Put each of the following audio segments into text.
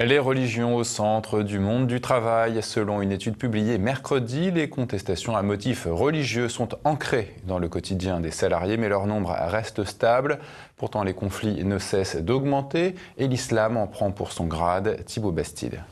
Les religions au centre du monde du travail. Selon une étude publiée mercredi, les contestations à motifs religieux sont ancrées dans le quotidien des salariés, mais leur nombre reste stable. Pourtant, les conflits ne cessent d'augmenter et l'islam en prend pour son grade. Thibaut Bastide.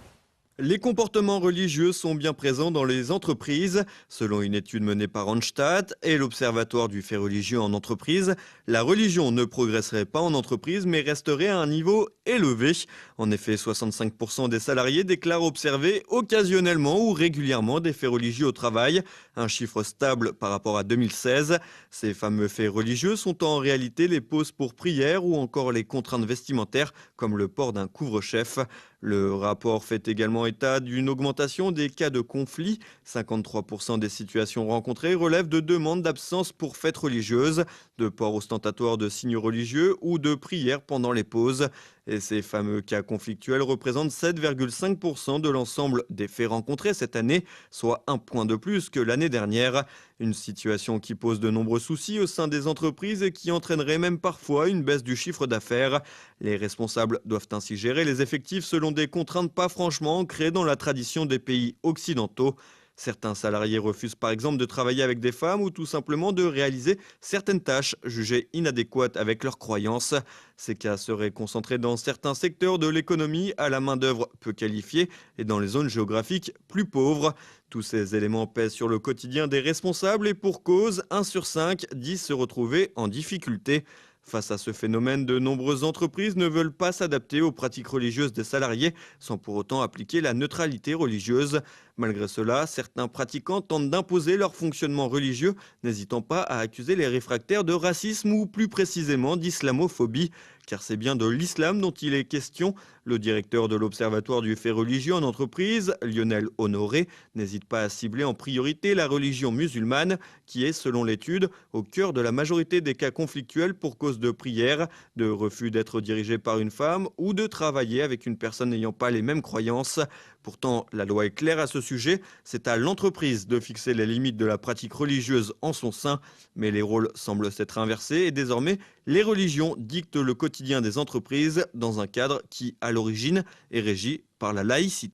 Les comportements religieux sont bien présents dans les entreprises. Selon une étude menée par Randstad et l'Observatoire du fait religieux en entreprise, la religion ne progresserait pas en entreprise mais resterait à un niveau élevé. En effet, 65% des salariés déclarent observer occasionnellement ou régulièrement des faits religieux au travail, un chiffre stable par rapport à 2016. Ces fameux faits religieux sont en réalité les pauses pour prière ou encore les contraintes vestimentaires comme le port d'un couvre-chef. Le rapport fait également état d'une augmentation des cas de conflit. 53% des situations rencontrées relèvent de demandes d'absence pour fêtes religieuses, de port ostentatoire de signes religieux ou de prières pendant les pauses. Et ces fameux cas conflictuels représentent 7,5% de l'ensemble des faits rencontrés cette année, soit un point de plus que l'année dernière. Une situation qui pose de nombreux soucis au sein des entreprises et qui entraînerait même parfois une baisse du chiffre d'affaires. Les responsables doivent ainsi gérer les effectifs selon des contraintes pas franchement ancrées dans la tradition des pays occidentaux. Certains salariés refusent par exemple de travailler avec des femmes ou tout simplement de réaliser certaines tâches jugées inadéquates avec leurs croyances. Ces cas seraient concentrés dans certains secteurs de l'économie à la main-d'œuvre peu qualifiée et dans les zones géographiques plus pauvres. Tous ces éléments pèsent sur le quotidien des responsables et pour cause, 1 sur 5 disent se retrouver en difficulté. Face à ce phénomène, de nombreuses entreprises ne veulent pas s'adapter aux pratiques religieuses des salariés sans pour autant appliquer la neutralité religieuse. Malgré cela, certains pratiquants tentent d'imposer leur fonctionnement religieux, n'hésitant pas à accuser les réfractaires de racisme ou plus précisément d'islamophobie. Car c'est bien de l'islam dont il est question. Le directeur de l'Observatoire du fait religieux en entreprise, Lionel Honoré, n'hésite pas à cibler en priorité la religion musulmane, qui est, selon l'étude, au cœur de la majorité des cas conflictuels pour cause de prière, de refus d'être dirigé par une femme ou de travailler avec une personne n'ayant pas les mêmes croyances. Pourtant, la loi est claire à ce sujet, c'est à l'entreprise de fixer les limites de la pratique religieuse en son sein, mais les rôles semblent s'être inversés et désormais, les religions dictent le quotidien des entreprises dans un cadre qui, à l'origine, est régi par la laïcité.